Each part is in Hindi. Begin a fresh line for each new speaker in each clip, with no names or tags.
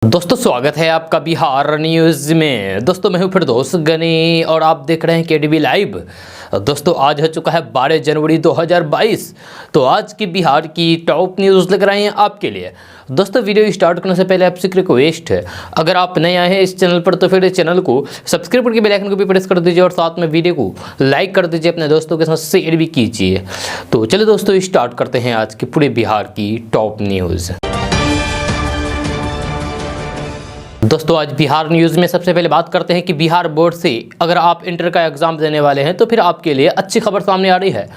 दोस्तों स्वागत है आपका बिहार न्यूज़ में। दोस्तों मैं हूं फिरदौस गनी और आप देख रहे हैं केडीवी लाइव। दोस्तों आज हो चुका है 12 जनवरी 2022। तो आज की बिहार की टॉप न्यूज़ लेकर आए हैं आपके लिए। दोस्तों वीडियो स्टार्ट करने से पहले आपसे रिक्वेस्ट है, अगर आप नए आए हैं इस चैनल पर तो फिर इस चैनल को सब्सक्राइब करके बेल आइकन को भी प्रेस कर दीजिए और साथ में वीडियो को लाइक कर दीजिए, अपने दोस्तों के साथ शेयर भी कीजिए। तो चलिए दोस्तों स्टार्ट करते हैं आज की पूरे बिहार की टॉप न्यूज़। दोस्तों आज बिहार न्यूज़ में सबसे पहले बात करते हैं कि बिहार बोर्ड से अगर आप इंटर का एग्जाम देने वाले हैं तो फिर आपके लिए अच्छी खबर सामने आ रही है।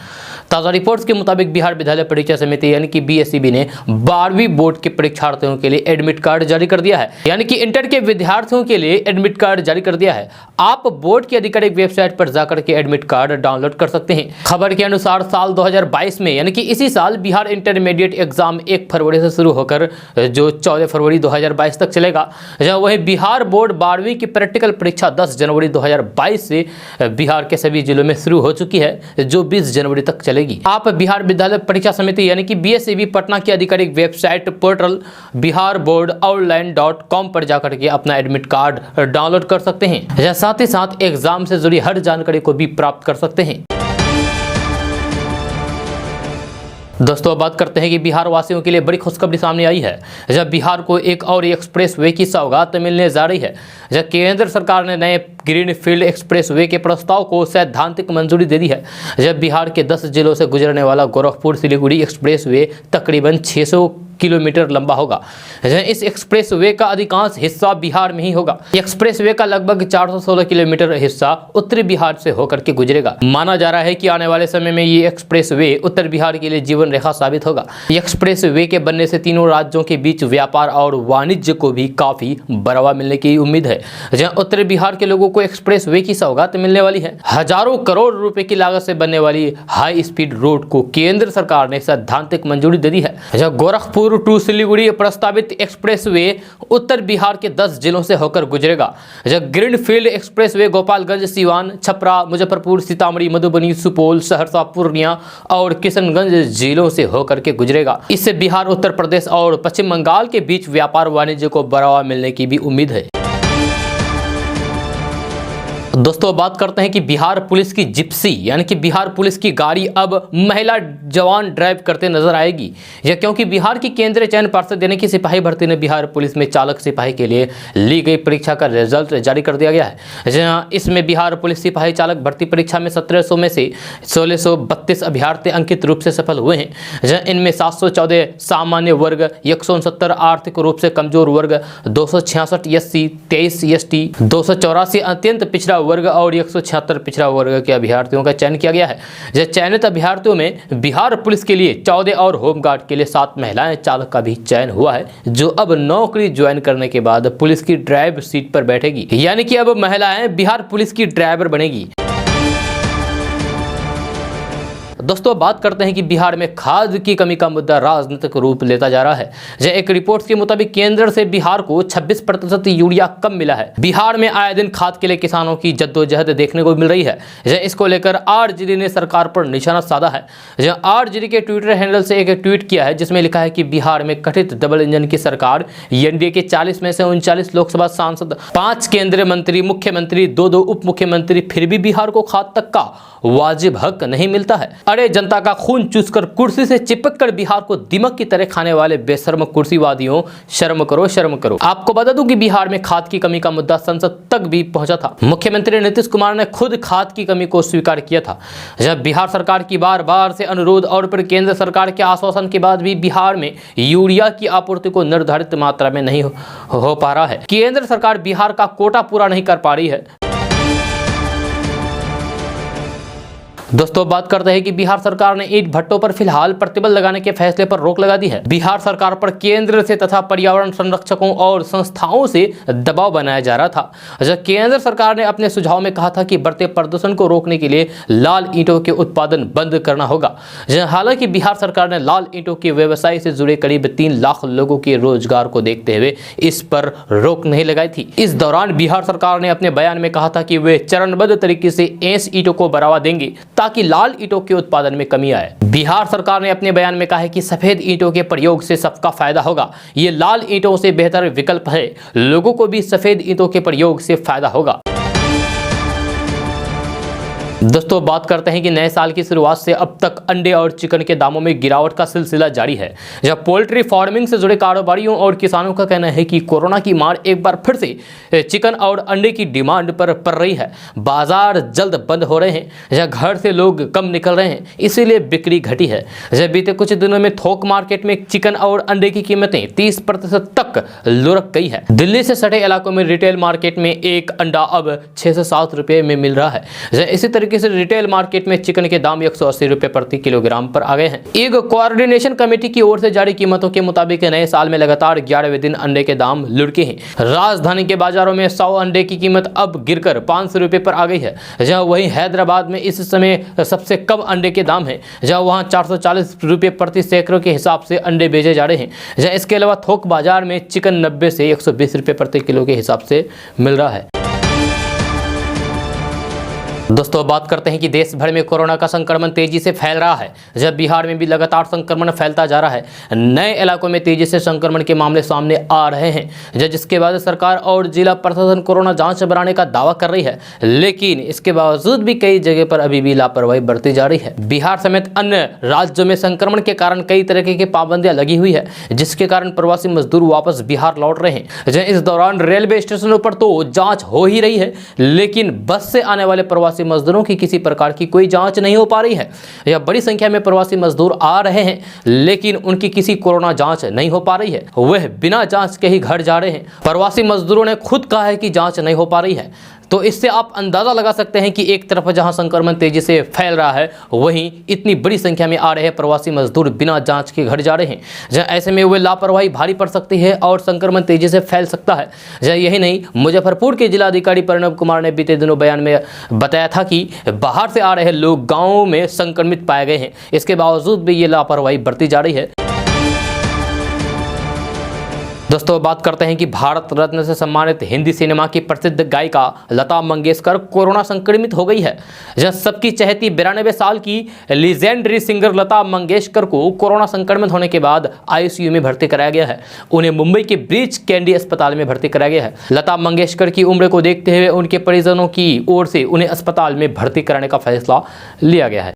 ताज़ा रिपोर्ट्स के मुताबिक बिहार विद्यालय परीक्षा समिति यानी कि बीएसईबी ने 12वीं बोर्ड के परीक्षार्थियों के लिए एडमिट कार्ड जारी कर दिया है। यानी कि इंटर के विद्यार्थियों के लिए एडमिट कार्ड जारी कर दिया है। आप बोर्ड की आधिकारिक वेबसाइट पर जाकर के एडमिट कार्ड डाउनलोड कर सकते हैं। खबर के अनुसार साल 2022 में यानी कि इसी साल बिहार इंटरमीडिएट एग्जाम 1 फरवरी से शुरू होकर जो 14 फरवरी 2022 तक चलेगा। वहीं बिहार बोर्ड 12वीं की प्रैक्टिकल परीक्षा 10 जनवरी 2022 से बिहार के सभी जिलों में शुरू हो चुकी है, जो 20 जनवरी तक चलेगी। आप बिहार विद्यालय परीक्षा समिति यानी कि बीएसईबी पटना की आधिकारिक वेबसाइट पोर्टल बिहार बोर्ड ऑनलाइन.com पर जाकर के अपना एडमिट कार्ड डाउनलोड कर सकते हैं। साथ ही साथ एग्जाम से जुड़ी हर जानकारी को भी प्राप्त कर सकते हैं। दोस्तों अब बात करते हैं कि बिहार वासियों के लिए बड़ी खुशखबरी सामने आई है, जब बिहार को एक और एक्सप्रेस वे की सौगात मिलने जा रही है। जब केंद्र सरकार ने नए ग्रीन फील्ड एक्सप्रेस वे के प्रस्ताव को सैद्धांतिक मंजूरी दे दी है। जब बिहार के 10 जिलों से गुजरने वाला गोरखपुर सिलीगुड़ी एक्सप्रेस वे तकरीबन 600 किलोमीटर लंबा होगा। इस एक्सप्रेस वे का अधिकांश हिस्सा बिहार में ही होगा। एक्सप्रेस वे का लगभग 416 किलोमीटर हिस्सा उत्तरी बिहार से होकर के गुजरेगा। माना जा रहा है कि आने वाले समय में ये एक्सप्रेस वे उत्तर बिहार के लिए जीवन रेखा साबित होगा। एक्सप्रेस वे के बनने से तीनों राज्यों के बीच व्यापार और वाणिज्य को भी काफी बढ़ावा मिलने की उम्मीद है। जहां उत्तरी बिहार के लोगों को एक्सप्रेस वे की सौगात मिलने वाली है। हजारों करोड़ रुपए की लागत से बनने वाली हाई स्पीड रोड को केंद्र सरकार ने सैद्धांतिक मंजूरी दे दी है। जहां गोरखपुर टू सिलीगुड़ी प्रस्तावित एक्सप्रेस वे उत्तर बिहार के 10 जिलों से होकर गुजरेगा। जब green field express way Gopalganj, Siwan, Chhapra, Muzaffarpur, Sitamarhi, Madhubani, Supaul, Saharsa, Purnia और किशनगंज जिलों से होकर के गुजरेगा। इससे बिहार, उत्तर प्रदेश और पश्चिम बंगाल के बीच व्यापार वाणिज्य को बढ़ावा मिलने की भी उम्मीद है। दोस्तों बात करते हैं कि बिहार पुलिस की जिप्सी यानी कि बिहार पुलिस की गाड़ी अब महिला जवान ड्राइव करते नजर आएगी। यह क्योंकि बिहार की केंद्रीय चयन पर्षद यानी कि सिपाही भर्ती ने बिहार पुलिस में चालक सिपाही के लिए ली गई परीक्षा का रिजल्ट जारी कर दिया गया है। जहां इसमें बिहार पुलिस सिपाही चालक भर्ती परीक्षा में 1700 में से 1632 अभ्यर्थी अंकित रूप से सफल हुए हैं। जहां इनमें 714 सामान्य वर्ग, 169 आर्थिक रूप से कमजोर वर्ग, 266 एससी, 23 एसटी, 284 अत्यंत पिछड़ा वर्ग और 176 पिछड़ा वर्ग के अभ्यर्थियों का चयन किया गया है। जब चयनित अभ्यर्थियों में बिहार पुलिस के लिए 14 और होमगार्ड के लिए 7 महिलाएं चालक का भी चयन हुआ है, जो अब नौकरी ज्वाइन करने के बाद पुलिस की ड्राइव सीट पर बैठेगी। यानी कि अब महिलाएं बिहार पुलिस की ड्राइवर बनेगी। दोस्तों बात करते हैं कि बिहार में खाद की कमी का मुद्दा राजनीतिक रूप लेता जा रहा है। एक रिपोर्ट के मुताबिक केंद्र से बिहार को 26% यूरिया कम मिला है। बिहार में आए दिन खाद के लिए किसानों की जद्दोजहद देखने को मिल रही है। इसको लेकर आरजेडी ने सरकार पर निशाना साधा है। आरजेडी के ट्विटर हैंडल से एक ट्वीट किया है, जिसमें लिखा है कि बिहार में कथित डबल इंजन की सरकार, एनडीए के 40 में से 39 लोकसभा सांसद, 5 केंद्रीय मंत्री, मुख्यमंत्री, 2 उप मुख्यमंत्री, फिर भी बिहार को खाद तक का वाजिब हक नहीं मिलता है। अरे जनता का खून चूसकर कुर्सी से चिपक कर बिहार को दीमक की तरह खाने वाले बेशर्म कुर्सीवादियों, शर्म करो, शर्म करो। आपको बता दूं कि बिहार में खाद की कमी का मुद्दा संसद तक भी पहुंचा था। मुख्यमंत्री नीतीश कुमार ने खुद खाद की कमी को स्वीकार किया था। जब बिहार सरकार की बार बार से अनुरोध और फिर केंद्र सरकार के आश्वासन के बाद भी बिहार में यूरिया की आपूर्ति को निर्धारित मात्रा में नहीं हो पा रहा है। केंद्र सरकार बिहार का कोटा पूरा नहीं कर पा रही है। दोस्तों बात करते हैं कि बिहार सरकार ने ईंट भट्टों पर फिलहाल प्रतिबंध लगाने के फैसले पर रोक लगा दी है। बिहार सरकार पर केंद्र से तथा पर्यावरण संरक्षकों और संस्थाओं से दबाव बनाया जा रहा था। जब केंद्र सरकार ने अपने सुझाव में कहा था कि बढ़ते प्रदूषण को रोकने के लिए लाल ईंटों के उत्पादन बंद करना होगा। हालांकि बिहार सरकार ने लाल ईंटों के व्यवसाय से जुड़े करीब 3 लाख लोगों के रोजगार को देखते हुए इस पर रोक नहीं लगाई थी। इस दौरान बिहार सरकार ने अपने बयान में कहा था कि वे चरणबद्ध तरीके से ऐस ईंटों को बढ़ावा देंगे ताकि लाल ईंटों के उत्पादन में कमी आए। बिहार सरकार ने अपने बयान में कहा है कि सफेद ईंटों के प्रयोग से सबका फायदा होगा। ये लाल ईंटों से बेहतर विकल्प है, लोगों को भी सफेद ईंटों के प्रयोग से फायदा होगा। दोस्तों बात करते हैं कि नए साल की शुरुआत से अब तक अंडे और चिकन के दामों में गिरावट का सिलसिला जारी है। जब पोल्ट्री फार्मिंग से जुड़े कारोबारियों और किसानों का कहना है कि कोरोना की मार एक बार फिर से चिकन और अंडे की डिमांड पर पड़ रही है। बाजार जल्द बंद हो रहे हैं या घर से लोग कम निकल रहे हैं, इसीलिए बिक्री घटी है। जब बीते कुछ दिनों में थोक मार्केट में चिकन और अंडे की कीमतें 30% तक लुढ़क गई है। दिल्ली से सटे इलाकों में रिटेल मार्केट में एक अंडा अब 6 से 7 रुपये में मिल रहा है। इसी तरीके से रिटेल मार्केट में चिकन के दाम 180 रुपए प्रति किलोग्राम पर आ गए हैं। एक कोऑर्डिनेशन कमेटी की ओर से जारी कीमतों के मुताबिक नए साल में लगातार 11वें दिन अंडे के दाम लुढ़के हैं। राजधानी के बाजारों में 100 अंडे की कीमत अब गिरकर 500 रुपए पर आ गई है। जहां वहीं हैदराबाद में इस समय सबसे कम अंडे के दाम है, जहां वहां 440 रुपए प्रति सैकड़ों के हिसाब से अंडे बेचे जा रहे हैं। जहां इसके अलावा थोक बाजार में चिकन 90 से 120 रुपए प्रति किलो के हिसाब से मिल रहा है। दोस्तों बात करते हैं कि देश भर में कोरोना का संक्रमण तेजी से फैल रहा है। जब बिहार में भी लगातार संक्रमण फैलता जा रहा है, नए इलाकों में तेजी से संक्रमण के मामले सामने आ रहे हैं, जिसके बाद सरकार और जिला प्रशासन कोरोना जांच बढ़ाने का दावा कर रही है, लेकिन इसके बावजूद भी कई जगह पर अभी भी लापरवाही बरती जा रही है। बिहार समेत अन्य राज्यों में संक्रमण के कारण कई तरह की पाबंदियां लगी हुई है, जिसके कारण प्रवासी मजदूर वापस बिहार लौट रहे हैं। इस दौरान रेलवे स्टेशनों पर तो जाँच हो ही रही है, लेकिन बस से आने वाले प्रवासी मजदूरों की किसी प्रकार की कोई जांच नहीं हो पा रही है। यह बड़ी संख्या में प्रवासी मजदूर आ रहे हैं, लेकिन उनकी किसी कोरोना जांच नहीं हो पा रही है। वह बिना जांच के ही घर जा रहे हैं। प्रवासी मजदूरों ने खुद कहा है कि जांच नहीं हो पा रही है। तो इससे आप अंदाजा लगा सकते हैं कि एक तरफ जहां संक्रमण तेजी से फैल रहा है, वहीं इतनी बड़ी संख्या में आ रहे प्रवासी मजदूर बिना जांच के घर जा रहे हैं। जहां ऐसे में वे लापरवाही भारी पड़ सकती है और संक्रमण तेजी से फैल सकता है। जहां यही नहीं, मुजफ्फरपुर के जिलाधिकारी प्रणव कुमार ने बीते दिनों बयान में बताया था कि बाहर से आ रहे लोग गाँवों में संक्रमित पाए गए हैं। इसके बावजूद भी ये लापरवाही बरती जा रही है। दोस्तों बात करते हैं कि भारत रत्न से सम्मानित हिंदी सिनेमा की प्रसिद्ध गायिका लता मंगेशकर कोरोना संक्रमित हो गई है। जब सबकी चहेती 92 साल की लीजेंडरी सिंगर लता मंगेशकर को कोरोना संक्रमित होने के बाद आईसीयू में भर्ती कराया गया है। उन्हें मुंबई के ब्रीच कैंडी अस्पताल में भर्ती कराया गया है। लता मंगेशकर की उम्र को देखते हुए उनके परिजनों की ओर से उन्हें अस्पताल में भर्ती कराने का फैसला लिया गया है।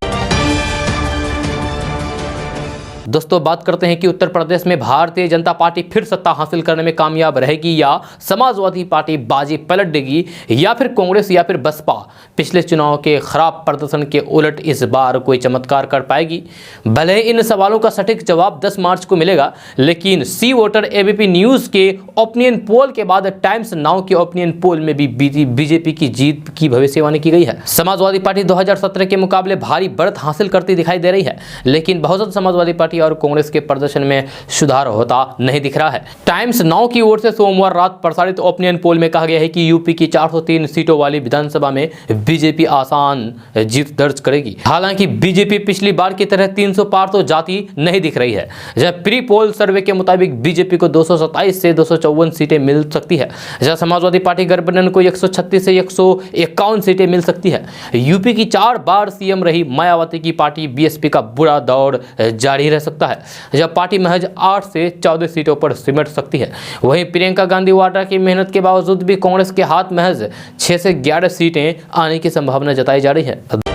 दोस्तों बात करते हैं कि उत्तर प्रदेश में भारतीय जनता पार्टी फिर सत्ता हासिल करने में कामयाब रहेगी या समाजवादी पार्टी बाजी पलट देगी या फिर कांग्रेस या फिर बसपा पिछले चुनाव के खराब प्रदर्शन के उलट इस बार कोई चमत्कार कर पाएगी। भले ही इन सवालों का सटीक जवाब 10 मार्च को मिलेगा, लेकिन सी वोटर एबीपी न्यूज के ओपिनियन पोल के बाद टाइम्स नाउ के ओपिनियन पोल में भी बीजेपी की जीत की भविष्यवाणी की गई है। समाजवादी पार्टी 2017 के मुकाबले भारी बढ़त हासिल करती दिखाई दे रही है, लेकिन बहुजन समाजवादी पार्टी और कांग्रेस के प्रदर्शन में सुधार होता नहीं दिख रहा है। टाइम्स नाउ की ओर से सोमवार रात प्रसारित ओपिनियन पोल में कहा गया है कि यूपी की 403 सीटों वाली विधानसभा में बीजेपी आसान जीत दर्ज करेगी। हालांकि बीजेपी पिछली बार की तरह 300 पार तो जाती नहीं दिख रही है। जब प्री पोल सर्वे के मुताबिक बीजेपी को 227 से 254 सीटें मिल सकती है, जहां समाजवादी पार्टी गठबंधन को 136 से 151 सीटें मिल सकती है। यूपी की 4 बार सीएम रही मायावती की पार्टी बीएसपी का बुरा दौर जारी रह सकता है, जब पार्टी महज 8 से 14 सीटों पर सिमट सकती है। वहीं प्रियंका गांधी वाड्रा की मेहनत के बावजूद भी कांग्रेस के हाथ महज 6 से 11 सीटें आने की संभावना जताई जा रही है।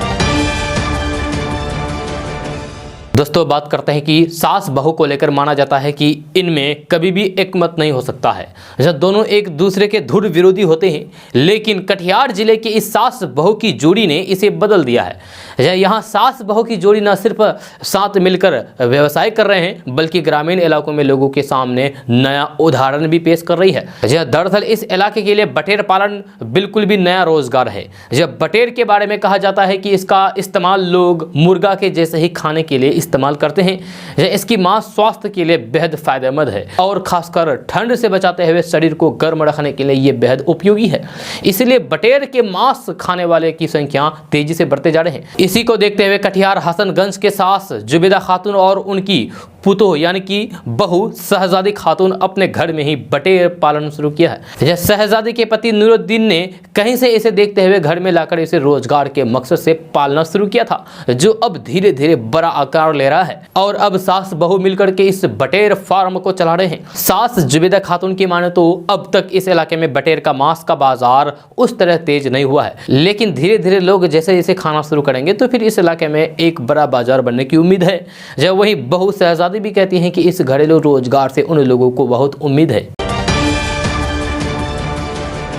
दोस्तों बात करते हैं कि सास बहू को लेकर माना जाता है कि इनमें कभी भी एकमत नहीं हो सकता है, जब दोनों एक दूसरे के धुर विरोधी होते हैं। लेकिन कटिहार जिले के इस सास बहू की जोड़ी ने इसे बदल दिया है। यहाँ सास बहू की जोड़ी न सिर्फ साथ मिलकर व्यवसाय कर रहे हैं, बल्कि ग्रामीण इलाकों में लोगों के सामने नया उदाहरण भी पेश कर रही है। दरअसल इस इलाके के लिए बटेर पालन बिल्कुल भी नया रोजगार है। जब बटेर के बारे में कहा जाता है कि इसका इस्तेमाल लोग मुर्गा के जैसे ही खाने के लिए इस्तेमाल करते हैं। इसकी मांस स्वास्थ्य के लिए बेहद फायदेमंद है और खासकर ठंड से बचाते हुए शरीर को गर्म रखने के लिए ये बेहद उपयोगी है। इसलिए बटेर के मांस खाने वाले की संख्या तेजी से बढ़ते जा रहे हैं। इसी को देखते हुए कटिहार हसनगंज के सास जुबेदा खातून और उनकी पुतोह यानी कि बहू शहजादी खातून अपने घर में ही बटेर पालन शुरू किया है। शहजादी के पति नूरुद्दीन ने कहीं से इसे देखते हुए घर में लाकर इसे रोजगार के मकसद से पालना शुरू किया था, जो अब धीरे धीरे बड़ा आकार ले रहा है और अब सास बहू मिलकर के इस बटेर फार्म को चला रहे हैं। सास जुबेदा खातून की माने तो अब तक इस इलाके में बटेर का मांस का बाजार उस तरह तेज नहीं हुआ है, लेकिन धीरे धीरे लोग जैसे जैसे खाना शुरू करेंगे तो फिर इस इलाके में एक बड़ा बाजार बनने की उम्मीद है। जब वही बहू शहजादी भी कहती हैं कि इस घरेलू रोजगार से उन लोगों को बहुत उम्मीद है।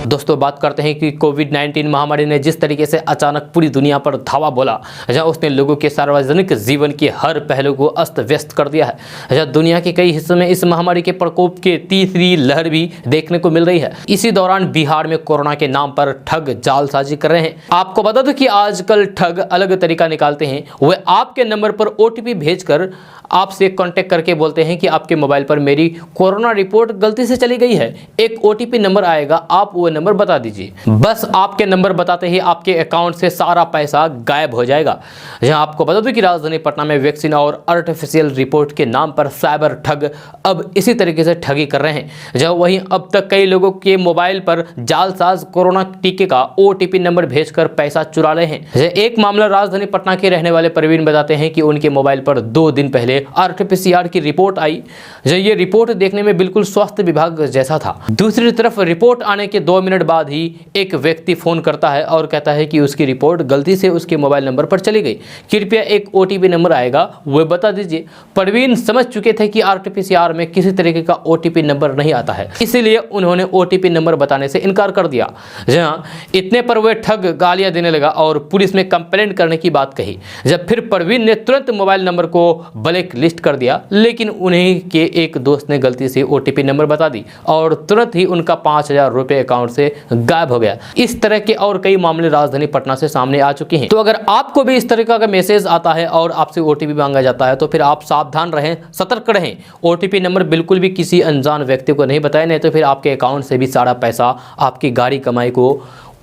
दोस्तों बात करते हैं कि कोविड-19 महामारी ने जिस तरीके से अचानक पूरी दुनिया पर धावा बोला, जहां उसने लोगों के सार्वजनिक जीवन के हर पहलू को अस्त व्यस्त कर दिया है। जहां दुनिया के कई हिस्सों में इस महामारी के प्रकोप की तीसरी लहर भी देखने को मिल रही है। इसी दौरान बिहार में कोरोना के नाम पर ठग जालसाजी कर रहे हैं। आपको बता दो कि आजकल ठग अलग तरीका निकालते हैं। वे आपके नंबर पर OTP भेजकर आपसे कांटेक्ट करके बोलते हैं कि आपके मोबाइल पर मेरी कोरोना रिपोर्ट गलती से चली गई है, एक OTP नंबर आएगा, आप वो नंबर बता दीजिए। बस आपके नंबर बताते ही आपके अकाउंट से सारा पैसा गायब हो जाएगा। जहां आपको बता दूं कि राजधानी पटना में वैक्सीन और आर्टिफिशियल रिपोर्ट के नाम पर साइबर ठग अब इसी तरीके से ठगी कर रहे हैं। जहां वहीं अब तक कई लोगों के मोबाइल पर जालसाज कोरोना टीके का OTP नंबर भेजकर पैसा चुरा रहे हैं। एक मामला राजधानी पटना के रहने वाले प्रवीण बताते हैं कि उनके मोबाइल पर 2 दिन पहले RT-PCR की रिपोर्ट आई। ये रिपोर्ट देखने में बिल्कुल स्वास्थ्य विभाग जैसा था। दूसरी तरफ रिपोर्ट आने के 2 मिनट बाद ही एक व्यक्ति फोन करता है और कहता है कि उसकी रिपोर्ट गलती से उसके मोबाइल नंबर पर चली गई, कृपया एक OTP नंबर आएगा वो बता दीजिए। प्रवीण समझ चुके थे कि RT-PCR में किसी तरीके का OTP नंबर नहीं आता है, इसीलिए उन्होंने OTP नंबर बताने से इनकार कर दिया। जहां इतने पर वह ठग गालियां देने लगा और पुलिस में कंप्लेंट करने की बात कही। जब फिर प्रवीण ने तुरंत मोबाइल नंबर को ब्लैक लिस्ट कर दिया, लेकिन उन्हीं के एक दोस्त ने गलती से OTP नंबर बता दी और तुरंत ही उनका 5000 रुपए अकाउंट से गायब हो गया। इस तरह के और कई मामले राजधानी पटना से सामने आ चुके हैं। तो अगर आपको भी इस तरह का मैसेज आता है और आपसे OTP मांगा जाता है तो फिर आप सावधान रहें, सतर्क रहें। OTP नंबर बिल्कुल भी किसी अनजान व्यक्ति को नहीं बताएं, नहीं तो फिर आपके अकाउंट से भी सारा पैसा आपकी गाड़ी कमाई को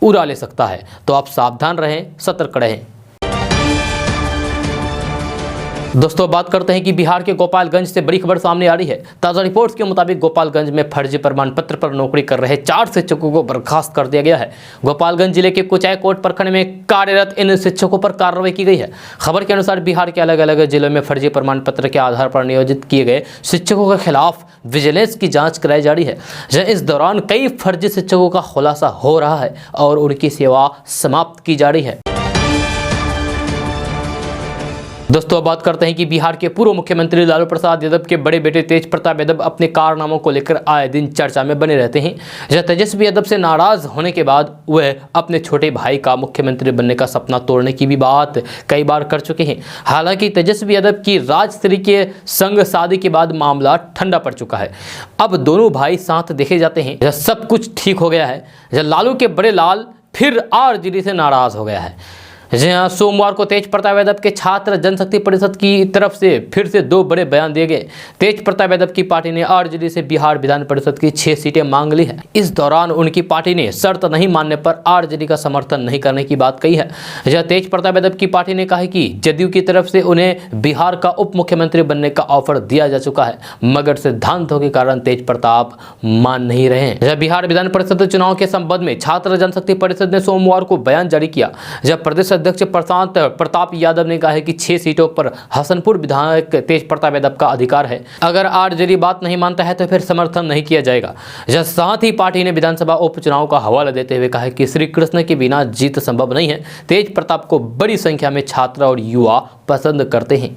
उड़ा ले सकता है। तो आप सावधान रहें, सतर्क रहें। दोस्तों बात करते हैं कि बिहार के गोपालगंज से बड़ी खबर सामने आ रही है। ताज़ा रिपोर्ट्स के मुताबिक गोपालगंज में फर्जी प्रमाण पत्र पर नौकरी कर रहे 4 शिक्षकों को बर्खास्त कर दिया गया है। गोपालगंज जिले के कुचायकोट प्रखंड में कार्यरत इन शिक्षकों पर कार्रवाई की गई है। खबर के अनुसार बिहार के अलग अलग जिलों में फर्जी प्रमाण पत्र के आधार पर नियोजित किए गए शिक्षकों के खिलाफ विजिलेंस की जाँच कराई जा रही है। इस दौरान कई फर्जी शिक्षकों का खुलासा हो रहा है और उनकी सेवा समाप्त की जा रही है। दोस्तों अब बात करते हैं कि बिहार के पूर्व मुख्यमंत्री लालू प्रसाद यादव के बड़े बेटे तेज प्रताप यादव अपने कारनामों को लेकर आए दिन चर्चा में बने रहते हैं। जब तेजस्वी यादव से नाराज होने के बाद वह अपने छोटे भाई का मुख्यमंत्री बनने का सपना तोड़ने की भी बात कई बार कर चुके हैं। हालांकि तेजस्वी यादव की राजश्री के संग शादी के बाद मामला ठंडा पड़ चुका है। अब दोनों भाई साथ देखे जाते हैं। जब सब कुछ ठीक हो गया है, जब लालू के बड़े लाल फिर RJD से नाराज हो गया है। जी हाँ, सोमवार को तेज प्रताप यादव के छात्र जनशक्ति परिषद की तरफ से फिर से 2 बड़े बयान दिए गए। तेज प्रताप यादव की पार्टी ने RJD से बिहार विधान परिषद की 6 सीटें मांग ली है। इस दौरान उनकी पार्टी ने शर्त नहीं मानने पर RJD का समर्थन नहीं करने की बात कही है। जहाँ तेज प्रताप यादव की पार्टी ने कहा है कि जदयू की तरफ से उन्हें बिहार का उप मुख्यमंत्री बनने का ऑफर दिया जा चुका है, मगर सिद्धांतों के कारण तेज प्रताप मान नहीं रहे हैं। बिहार विधान परिषद चुनाव के संबंध में छात्र जनशक्ति परिषद ने सोमवार को बयान जारी किया। जब प्रदेश अध्यक्ष प्रशांत प्रताप यादव ने कहा है कि 6 सीटों पर हसनपुर विधायक तेज प्रताप यादव का अधिकार है। अगर RJD बात नहीं मानता है तो फिर समर्थन नहीं किया जाएगा। साथ ही पार्टी ने विधानसभा उपचुनाव का हवाला देते हुए कहा है कि श्री कृष्ण के बिना जीत संभव नहीं है। तेज प्रताप को बड़ी संख्या में छात्र और युवा पसंद करते हैं।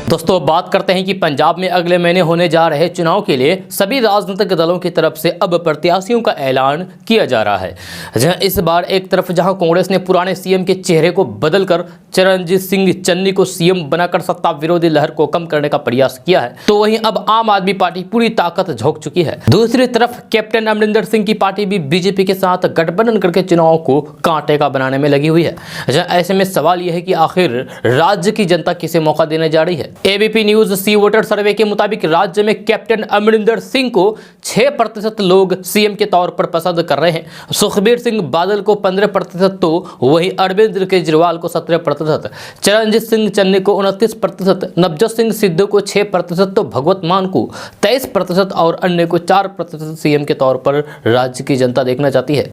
दोस्तों बात करते हैं कि पंजाब में अगले महीने होने जा रहे चुनाव के लिए सभी राजनीतिक दलों की तरफ से अब प्रत्याशियों का ऐलान किया जा रहा है। जहां इस बार एक तरफ जहां कांग्रेस ने पुराने सीएम के चेहरे को बदलकर चरणजीत सिंह चन्नी को सीएम बनाकर सत्ता विरोधी लहर को कम करने का प्रयास किया है, तो वहीं अब आम आदमी पार्टी पूरी ताकत झोंक चुकी है। दूसरी तरफ कैप्टन अमरिंदर सिंह की पार्टी भी बीजेपी के साथ गठबंधन करके चुनाव को कांटे का बनाने में लगी हुई है। ऐसे में सवाल यह है कि आखिर राज्य की जनता किसे मौका देने जा रही है। एबीपी न्यूज सी वोटर सर्वे के मुताबिक राज्य में कैप्टन अमरिंदर सिंह को 6% लोग सीएम के तौर पर पसंद कर रहे हैं। सुखबीर सिंह बादल को 15%, तो वहीं अरविंद केजरीवाल को 17%, चरणजीत सिंह चन्नी को 29%, नवजोत सिंह सिद्धू को 6%, तो भगवत मान को 23% और अन्य को 4% सीएम के तौर पर राज्य की जनता देखना चाहती है।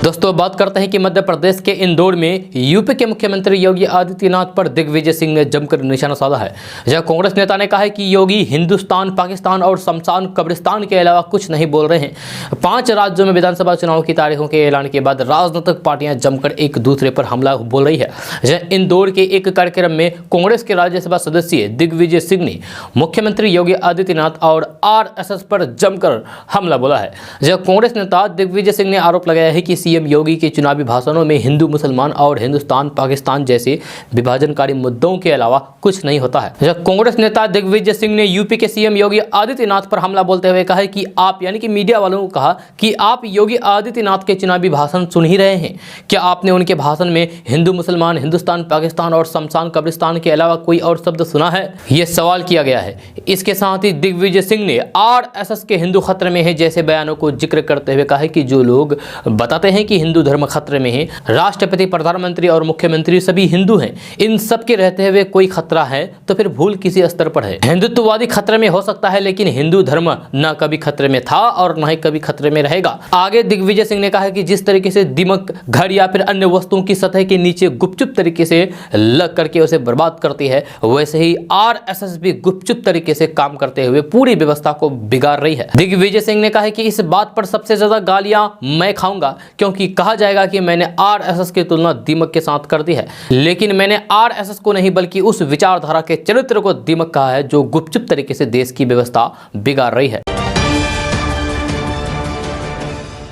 दोस्तों बात करते हैं कि मध्य प्रदेश के इंदौर में यूपी के मुख्यमंत्री योगी आदित्यनाथ पर दिग्विजय सिंह ने जमकर निशाना साधा है। जहां कांग्रेस नेता ने कहा है कि योगी हिंदुस्तान, पाकिस्तान और शमशान कब्रिस्तान के अलावा कुछ नहीं बोल रहे हैं। 5 राज्यों में विधानसभा चुनाव की तारीखों के ऐलान के बाद राजनीतिक पार्टियां जमकर एक दूसरे पर हमला बोल रही है। जहां इंदौर के एक कार्यक्रम में कांग्रेस के राज्यसभा सदस्य दिग्विजय सिंह ने मुख्यमंत्री योगी आदित्यनाथ और आरएसएस पर जमकर हमला बोला है। जहां कांग्रेस नेता दिग्विजय सिंह ने आरोप लगाया है कि सीएम योगी के चुनावी भाषणों में हिंदू, मुसलमान और हिंदुस्तान, पाकिस्तान जैसे विभाजनकारी मुद्दों के अलावा कुछ नहीं होता है। जब कांग्रेस नेता दिग्विजय सिंह ने यूपी के सीएम योगी आदित्यनाथ पर हमला बोलते हुए कहा कि आप यानी कि मीडिया वालों को कहा कि आप योगी आदित्यनाथ के चुनावी भाषण सुन ही रहे हैं। क्या आपने उनके भाषण में हिंदू, मुसलमान, हिंदुस्तान, पाकिस्तान और शमशान कब्रिस्तान के अलावा कोई और शब्द सुना है? यह सवाल किया गया है। इसके साथ ही दिग्विजय सिंह ने आरएसएस के हिंदू खतरे में है जैसे बयानों को जिक्र करते हुए कहा कि जो लोग बताते हैं कि हिंदू धर्म खतरे में है, राष्ट्रपति, प्रधानमंत्री और मुख्यमंत्री सभी हिंदू हैं, इन सब के रहते हुए कोई खतरा है तो फिर भूल किसी स्तर पर है। हिंदुत्ववादी खतरे में हो सकता है लेकिन हिंदू धर्म न कभी खतरे में था और न ही कभी खतरे में रहेगा। आगे दिग्विजय सिंह ने कहा कि जिस तरीके से दिमक, घर या फिर अन्य वस्तुओं की सतह के नीचे गुपचुप तरीके से लग करके उसे बर्बाद करती है, वैसे ही आरएसएस भी गुपचुप तरीके से काम करते हुए पूरी व्यवस्था को बिगाड़ रही है। दिग्विजय सिंह ने कहा कि इस बात पर सबसे ज्यादा गालियां मैं खाऊंगा क्योंकि कहा जाएगा कि मैंने आरएसएस की तुलना दीमक के साथ कर दी है, लेकिन मैंने आरएसएस को नहीं बल्कि उस विचारधारा के चरित्र को दीमक कहा है जो गुपचुप तरीके से देश की व्यवस्था बिगाड़ रही है।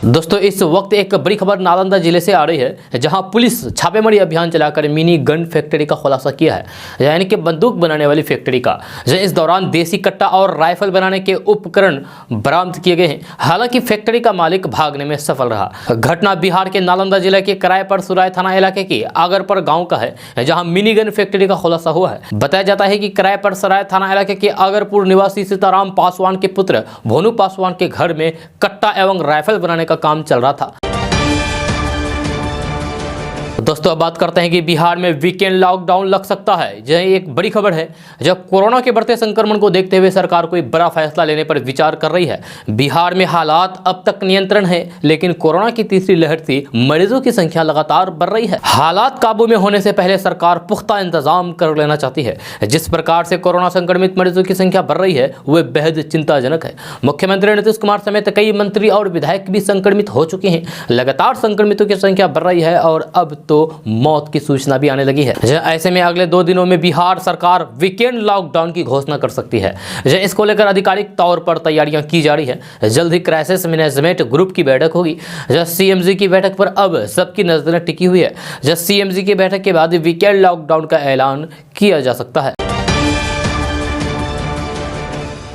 दोस्तों इस वक्त एक बड़ी खबर नालंदा जिले से आ रही है जहां पुलिस छापेमारी अभियान चलाकर मिनी गन फैक्ट्री का खुलासा किया है, यानी कि बंदूक बनाने वाली फैक्ट्री का। इस दौरान देसी कट्टा और राइफल बनाने के उपकरण बरामद किए गए हैं। हालांकि फैक्ट्री का मालिक भागने में सफल रहा। घटना बिहार के नालंदा जिले के करायपर सुराय थाना इलाके के आगरपर गाँव का है जहाँ मिनी गन फैक्ट्री का खुलासा हुआ है। बताया जाता है कि करायपर सराय थाना इलाके के आगरपुर निवासी सीताराम पासवान के पुत्र भोनू पासवान के घर में कट्टा एवं राइफल बनाने का काम चल रहा था। दोस्तों अब बात करते हैं कि बिहार में वीकेंड लॉकडाउन लग सकता है। यह एक बड़ी खबर है। जब कोरोना के बढ़ते संक्रमण को देखते हुए सरकार कोई बड़ा फैसला लेने पर विचार कर रही है। बिहार में हालात अब तक नियंत्रण है, लेकिन कोरोना की तीसरी लहर से मरीजों की संख्या लगातार बढ़ रही है। हालात काबू में होने से पहले सरकार पुख्ता इंतजाम कर लेना चाहती है। जिस प्रकार से कोरोना संक्रमित मरीजों की संख्या बढ़ रही है वह बेहद चिंताजनक है। मुख्यमंत्री नीतीश कुमार समेत कई मंत्री और विधायक भी संक्रमित हो चुके हैं। लगातार संक्रमितों की संख्या बढ़ रही है और अब तो मौत की सूचना भी आने लगी है। ऐसे में अगले 2 दिनों में बिहार सरकार वीकेंड लॉकडाउन की घोषणा कर सकती है। इसको लेकर आधिकारिक तौर पर तैयारियां की जा रही है। जल्द ही क्राइसिस मैनेजमेंट ग्रुप की बैठक होगी। सीएमजी की बैठक पर अब सबकी नजरें टिकी हुई है। सीएमजी की बैठक के बाद वीकेंड लॉकडाउन का ऐलान किया जा सकता है।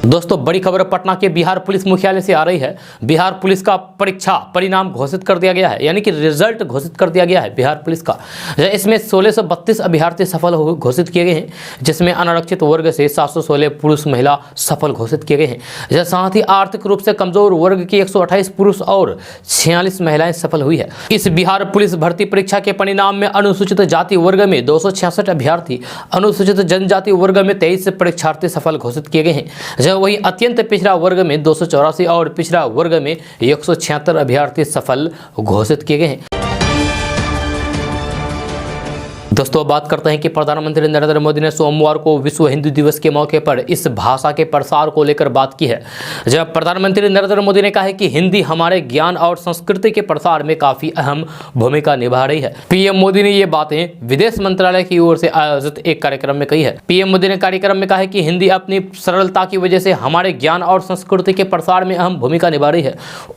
दोस्तों बड़ी खबर पटना के बिहार पुलिस मुख्यालय से आ रही है। बिहार पुलिस का परीक्षा परिणाम घोषित कर दिया गया है, यानी कि रिजल्ट घोषित कर दिया गया है बिहार पुलिस का। इसमें 1632 अभ्यर्थी सफल घोषित किए गए हैं, जिसमें अनारक्षित वर्ग से 716 पुरुष महिला सफल घोषित किए गए हैं। साथ ही आर्थिक रूप से कमजोर वर्ग की 128 पुरुष और 46 महिलाएं सफल हुई है। इस बिहार पुलिस भर्ती परीक्षा के परिणाम में अनुसूचित जाति वर्ग में 266 अभ्यर्थी, अनुसूचित जनजाति वर्ग में 23 परीक्षार्थी सफल घोषित किए गए हैं। वही अत्यंत पिछड़ा वर्ग में 284 और पिछड़ा वर्ग में 176 अभ्यर्थी सफल घोषित किए गए हैं। दोस्तों बात करते हैं कि प्रधानमंत्री नरेंद्र मोदी ने सोमवार को विश्व हिंदी दिवस के मौके पर इस भाषा के प्रसार को लेकर बात की है। जब प्रधानमंत्री नरेंद्र मोदी ने कहा है कि हिंदी हमारे ज्ञान और संस्कृति के प्रसार में काफी अहम भूमिका निभा रही है। पीएम मोदी ने ये बातें विदेश मंत्रालय की ओर से आयोजित एक कार्यक्रम में कही है। पीएम मोदी ने कार्यक्रम में कहा है कि हिंदी अपनी सरलता की वजह से हमारे ज्ञान और संस्कृति के प्रसार में अहम भूमिका निभा रही है।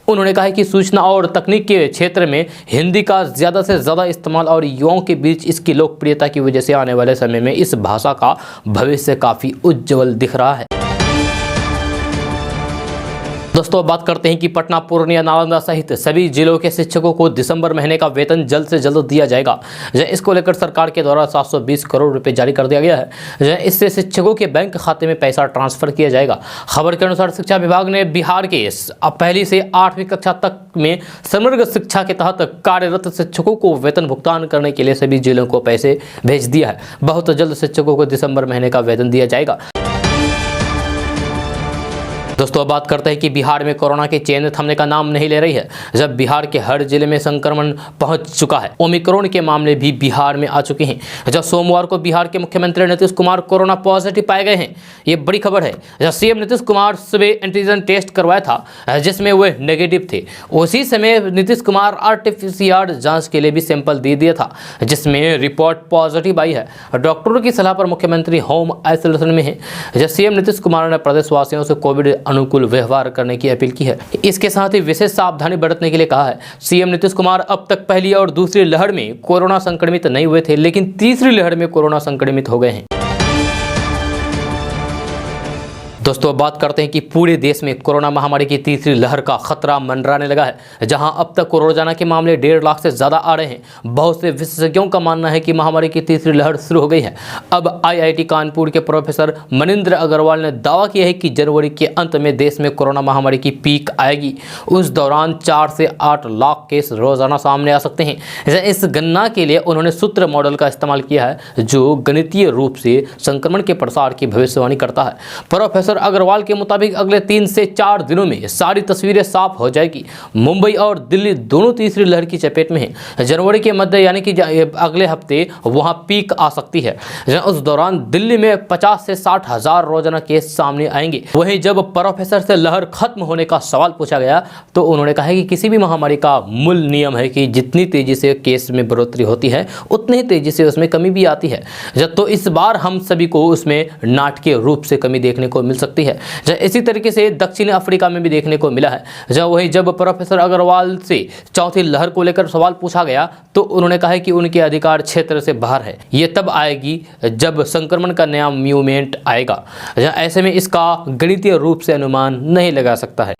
उन्होंने कहा कि सूचना और तकनीक के क्षेत्र में हिंदी का ज्यादा से ज्यादा इस्तेमाल और युवाओं के बीच इसकी लोकप्रियता की वजह से आने वाले समय में इस भाषा का भविष्य काफी उज्जवल दिख रहा है। दोस्तों अब बात करते हैं कि पटना, पूर्णिया, नालंदा सहित सभी जिलों के शिक्षकों को दिसंबर महीने का वेतन जल्द से जल्द दिया जाएगा। इसको लेकर सरकार के द्वारा 720 करोड़ रुपए जारी कर दिया गया है। इससे शिक्षकों के बैंक खाते में पैसा ट्रांसफर किया जाएगा। खबर के अनुसार शिक्षा विभाग ने बिहार के पहली से 8वीं कक्षा तक में समग्र शिक्षा के तहत कार्यरत शिक्षकों को वेतन भुगतान करने के लिए सभी जिलों को पैसे भेज दिया है। बहुत जल्द शिक्षकों को दिसंबर महीने का वेतन दिया जाएगा। दोस्तों अब बात करते हैं कि बिहार में कोरोना की चेन थमने का नाम नहीं ले रही है। जब बिहार के हर जिले में संक्रमण पहुंच चुका है, ओमिक्रॉन के मामले भी बिहार में आ चुके हैं। जब सोमवार को बिहार के मुख्यमंत्री नीतीश कुमार कोरोना पॉजिटिव पाए गए हैं, ये बड़ी खबर है। जब सीएम नीतीश कुमार सुबह एंटीजन टेस्ट करवाया था जिसमें वे नेगेटिव थे, उसी समय नीतीश कुमार RT-PCR जाँच के लिए भी सैंपल दे दिया था जिसमें रिपोर्ट पॉजिटिव आई है। डॉक्टरों की सलाह पर मुख्यमंत्री होम आइसोलेशन में है। जब सीएम नीतीश कुमार ने प्रदेशवासियों से कोविड अनुकूल व्यवहार करने की अपील की है। इसके साथ ही विशेष सावधानी बरतने के लिए कहा है। सीएम नीतीश कुमार अब तक पहली और दूसरी लहर में कोरोना संक्रमित नहीं हुए थे, लेकिन तीसरी लहर में कोरोना संक्रमित हो गए हैं। दोस्तों अब बात करते हैं कि पूरे देश में कोरोना महामारी की तीसरी लहर का खतरा मंडराने लगा है। जहां अब तक रोजाना के मामले 1.5 लाख से ज़्यादा आ रहे हैं। बहुत से विशेषज्ञों का मानना है कि महामारी की तीसरी लहर शुरू हो गई है। अब IIT कानपुर के प्रोफेसर मनिंदर अग्रवाल ने दावा किया है कि जनवरी के अंत में देश में कोरोना महामारी की पीक आएगी। उस दौरान 4 से 8 लाख केस रोजाना सामने आ सकते हैं। इस गणना के लिए उन्होंने सूत्र मॉडल का इस्तेमाल किया है जो गणितीय रूप से संक्रमण के प्रसार की भविष्यवाणी करता है। प्रोफेसर अग्रवाल के मुताबिक अगले 3 से 4 दिनों में सारी तस्वीरें साफ हो जाएगी। मुंबई और दिल्ली दोनों तीसरी लहर की चपेट में हैं। जनवरी के मध्य यानी कि अगले हफ्ते वहां पीक आ सकती है। उस दौरान दिल्ली में 50 से 60 हजार रोजाना केस सामने आएंगे। वहीं जब प्रोफेसर से लहर खत्म होने का सवाल पूछा गया तो उन्होंने कहा कि किसी भी महामारी का मूल नियम है कि जितनी तेजी से केस में बढ़ोतरी होती है उतनी तेजी से उसमें कमी भी आती है। तो इस बार हम सभी को उसमें नाटकीय रूप से कमी देखने को मिल सकती है। इसी तरीके से दक्षिण अफ्रीका में भी देखने को मिला है। जब प्रोफेसर अग्रवाल से चौथी लहर को लेकर सवाल पूछा गया तो उन्होंने कहा कि उनके अधिकार क्षेत्र से बाहर है। ये तब आएगी जब संक्रमण का नया म्यूटेंट आएगा। ऐसे में इसका गणितीय रूप से अनुमान नहीं लगा सकता है।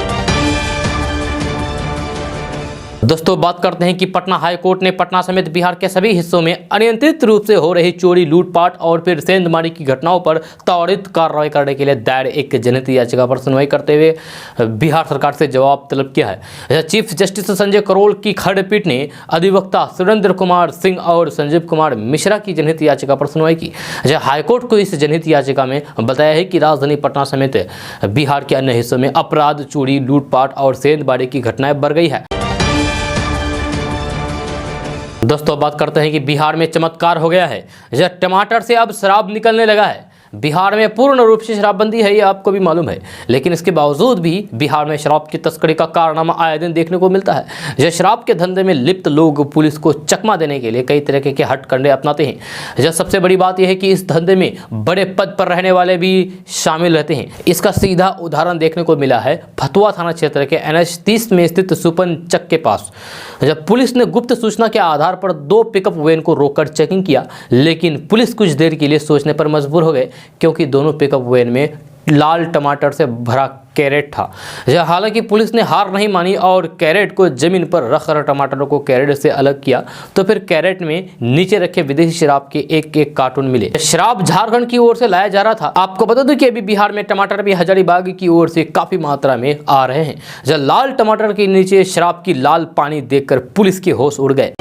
दोस्तों बात करते हैं कि पटना हाई कोर्ट ने पटना समेत बिहार के सभी हिस्सों में अनियंत्रित रूप से हो रही चोरी, लूटपाट और फिर सेंधमारी की घटनाओं पर त्वरित कार्रवाई करने के लिए दायर एक जनहित याचिका पर सुनवाई करते हुए बिहार सरकार से जवाब तलब किया है। चीफ जस्टिस संजय करोल की खंडपीठ ने अधिवक्ता सुरेंद्र कुमार सिंह और संजीव कुमार मिश्रा की जनहित याचिका पर सुनवाई की। हाईकोर्ट को इस जनहित याचिका में बताया है कि राजधानी पटना समेत बिहार के अन्य हिस्सों में अपराध, चोरी, लूटपाट और सेंधमारी की घटनाएं बढ़ गई है। दोस्तों बात करते हैं कि बिहार में चमत्कार हो गया है। टमाटर से अब शराब निकलने लगा है। बिहार में पूर्ण रूप से शराबबंदी है, ये आपको भी मालूम है, लेकिन इसके बावजूद भी बिहार में शराब की तस्करी का कारनामा आए दिन देखने को मिलता है। शराब के धंधे में लिप्त लोग पुलिस को चकमा देने के लिए कई तरह के हथकंडे अपनाते हैं। सबसे बड़ी बात यह है कि इस धंधे में बड़े पद पर रहने वाले भी शामिल रहते हैं। इसका सीधा उदाहरण देखने को मिला है फतुहा थाना क्षेत्र के NH 30 में स्थित सुपन चक के पास। जब पुलिस ने गुप्त सूचना के आधार पर 2 पिकअप वैन को रोककर चेकिंग किया, लेकिन पुलिस कुछ देर के लिए सोचने पर मजबूर हो गए क्योंकि दोनों पिकअप वैन में लाल टमाटर से भरा कैरेट था। हालांकि पुलिस ने हार नहीं मानी और कैरेट को जमीन पर रखकर टमाटरों को कैरेट से अलग किया तो फिर कैरेट में नीचे रखे विदेशी शराब के एक कार्टून मिले। शराब झारखंड की ओर से लाया जा रहा था। आपको बता दूं कि अभी बिहार में टमाटर भी हजारीबाग की ओर से काफी मात्रा में आ रहे हैं। लाल टमाटर के नीचे शराब की लाल पानी देखकर पुलिस के होश उड़ गए।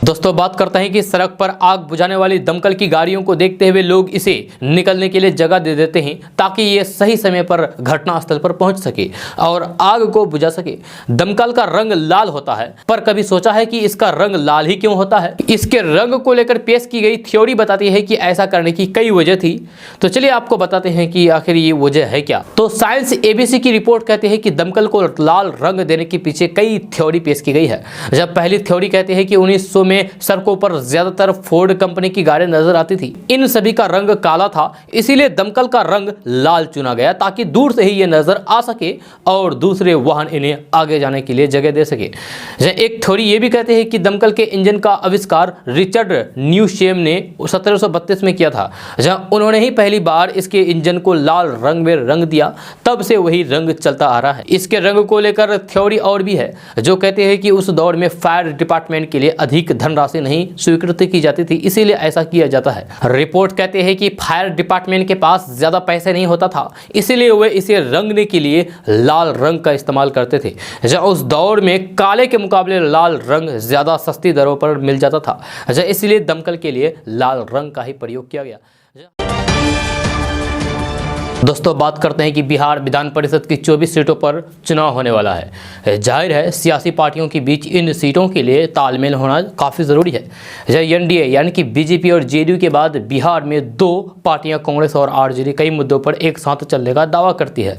दोस्तों बात करते हैं कि सड़क पर आग बुझाने वाली दमकल की गाड़ियों को देखते हुए लोग इसे निकलने के लिए जगह दे देते हैं ताकि ये सही समय पर घटनास्थल पर पहुंच सके और आग को बुझा सके। दमकल का रंग लाल होता है, पर कभी सोचा है कि इसका रंग लाल ही क्यों होता है? इसके रंग को लेकर पेश की गई थ्योरी बताती है कि ऐसा करने की कई वजह थी। तो चलिए आपको बताते हैं कि आखिर ये वजह है क्या। तो साइंस ABC की रिपोर्ट कहती है कि दमकल को लाल रंग देने के पीछे कई थ्योरी पेश की गई है। जब पहली थ्योरी कहती है कि 1900 में सड़कों पर ज्यादातर फोर्ड कंपनी की गाड़ियां नजर आती थी। इन सभी का रंग काला था, इसीलिए दमकल का रंग लाल चुना गया ताकि दूर से ही ये नजर आ सके और दूसरे वाहन इन्हें आगे जाने के लिए जगह दे सके। एक थ्योरी ये भी कहते हैं कि दमकल के इंजन का आविष्कार रिचर्ड न्यूशेम ने 1732 में किया था, जहां उन्होंने ही पहली बार इसके इंजन को लाल रंग में रंग दिया। तब से वही रंग चलता आ रहा है। इसके रंग को लेकर थ्योरी और भी है जो कहते हैं कि उस दौर में फायर डिपार्टमेंट के लिए अधिक धनराशि नहीं स्वीकृत की जाती थी, इसीलिए ऐसा किया जाता है। रिपोर्ट कहते हैं कि फायर डिपार्टमेंट के पास ज्यादा पैसे नहीं होता था, इसीलिए वे इसे रंगने के लिए लाल रंग का इस्तेमाल करते थे। जब उस दौर में काले के मुकाबले लाल रंग ज्यादा सस्ती दरों पर मिल जाता था, इसलिए दमकल के लिए लाल रंग का ही प्रयोग किया गया। दोस्तों बात करते हैं कि बिहार विधान परिषद की 24 सीटों पर चुनाव होने वाला है। जाहिर है सियासी पार्टियों के बीच इन सीटों के लिए तालमेल होना काफ़ी ज़रूरी है। एनडीए यानी कि बीजेपी और जेडीयू के बाद बिहार में दो पार्टियां कांग्रेस और आरजेडी कई मुद्दों पर एक साथ चलने का दावा करती है।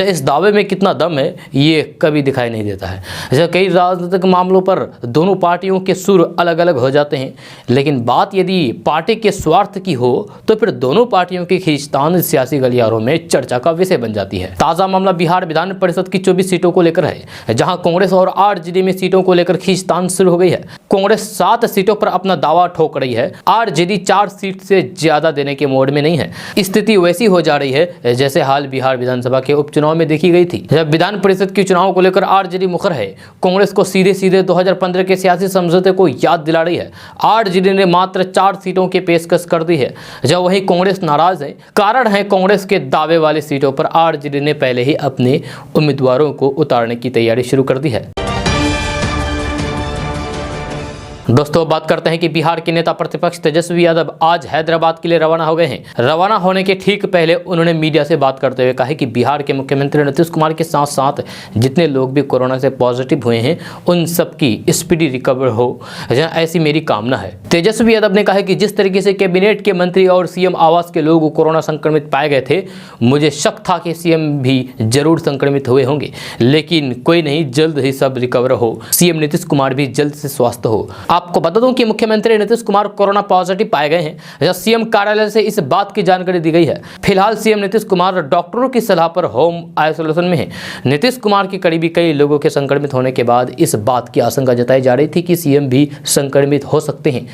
इस दावे में कितना दम है ये कभी दिखाई नहीं देता है। कई राजनीतिक मामलों पर दोनों पार्टियों के सुर अलग अलग हो जाते हैं, लेकिन बात यदि पार्टी के स्वार्थ की हो तो फिर दोनों पार्टियों की खींचतान सियासी गलियारों में चर्चा का विषय बन जाती है। ताजा मामला बिहार विधान परिषद की 24 सीटों को लेकर है, जहां कांग्रेस और आरजेडी में सीटों को लेकर खींचतान शुरू हो गई है। कांग्रेस 7 सीटों पर अपना दावा ठोक रही है, आरजेडी 4 सीट से ज्यादा देने के मोड में नहीं है। स्थिति वैसी हो जा रही है जैसे हाल बिहार विधानसभा के उपचुनाव में देखी गई थी। जब विधान परिषद के चुनाव को लेकर आरजेडी मुखर है, कांग्रेस को सीधे सीधे 2015 के सियासी समझौते को याद दिला रही है। आरजेडी ने मात्र 4 सीटों की पेशकश कर दी है, जब वही कांग्रेस नाराज है। कारण है कांग्रेस के दावे वाली सीटों पर आरजेडी ने पहले ही अपने उम्मीदवारों को उतारने की तैयारी शुरू कर दी है। दोस्तों बात करते हैं कि बिहार के नेता प्रतिपक्ष तेजस्वी यादव आज हैदराबाद के लिए रवाना हो गए हैं। रवाना होने के ठीक पहले उन्होंने मीडिया से बात करते हुए कहा कि बिहार के मुख्यमंत्री नीतीश कुमार के साथ साथ जितने लोग भी कोरोना से पॉजिटिव हुए हैं उन सबकी स्पीडी रिकवर हो, ऐसी मेरी कामना है। तेजस्वी यादव ने कहा कि जिस तरीके से कैबिनेट के मंत्री और सीएम आवास के लोग कोरोना संक्रमित पाए गए थे, मुझे शक था कि सीएम भी जरूर संक्रमित हुए होंगे, लेकिन कोई नहीं, जल्द ही सब रिकवर हो। सीएम नीतीश कुमार भी जल्द से स्वस्थ हो। आपको बता दूं कि मुख्यमंत्री नीतीश कुमार कोरोना पॉजिटिव पाए गए हैं। सीएम कार्यालय से इस बात की जानकारी दी गई है। फिलहाल सीएम नीतीश कुमार डॉक्टरों की सलाह पर होम आइसोलेशन में है। नीतीश कुमार के करीबी कई लोगों के संक्रमित होने के बाद इस बात की आशंका जताई जा रही थी कि सीएम भी संक्रमित हो सकते हैं।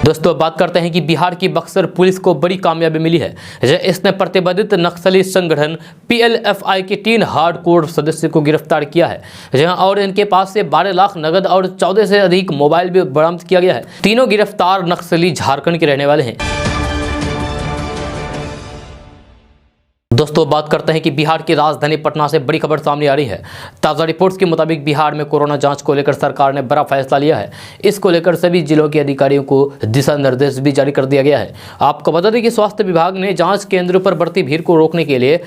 दोस्तों बात करते हैं कि बिहार की बक्सर पुलिस को बड़ी कामयाबी मिली है। इसने प्रतिबंधित नक्सली संगठन पीएलएफआई के 3 हार्डकोर सदस्यों को गिरफ्तार किया है, जहां और इनके पास से 12 लाख नगद और 14 से अधिक मोबाइल भी बरामद किया गया है। तीनों गिरफ्तार नक्सली झारखंड के रहने वाले हैं। दोस्तों बात करते हैं कि बिहार की राजधानी पटना से बड़ी खबर सामने आ रही है। ताज़ा रिपोर्ट्स के मुताबिक बिहार में कोरोना जांच को लेकर सरकार ने बड़ा फैसला लिया है। इसको लेकर सभी जिलों के अधिकारियों को दिशा निर्देश भी जारी कर दिया गया है। आपको बता दें कि स्वास्थ्य विभाग ने जांच केंद्रों पर बढ़ती भीड़ को रोकने के लिए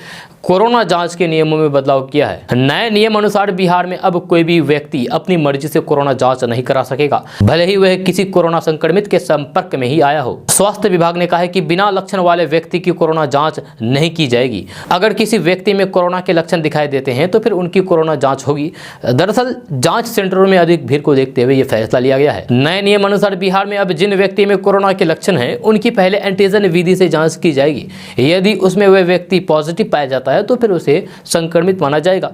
कोरोना जांच के नियमों में बदलाव किया है। नए नियम अनुसार बिहार में अब कोई भी व्यक्ति अपनी मर्जी से कोरोना जांच नहीं करा सकेगा, भले ही वह किसी कोरोना संक्रमित के संपर्क में ही आया हो। स्वास्थ्य विभाग ने कहा है कि बिना लक्षण वाले व्यक्ति की कोरोना जांच नहीं की जाएगी। अगर किसी व्यक्ति में कोरोना के लक्षण दिखाई देते हैं तो फिर उनकी कोरोना जांच होगी। दरअसल जांच सेंटरों में अधिक भीड़ को देखते हुए यह फैसला लिया गया है। नए नियम अनुसार बिहार में अब जिन व्यक्ति में कोरोना के लक्षण हैं उनकी पहले एंटीजन विधि से जांच की जाएगी। यदि उसमें वह व्यक्ति पॉजिटिव पाया जाता है तो फिर उसे संक्रमित माना जाएगा।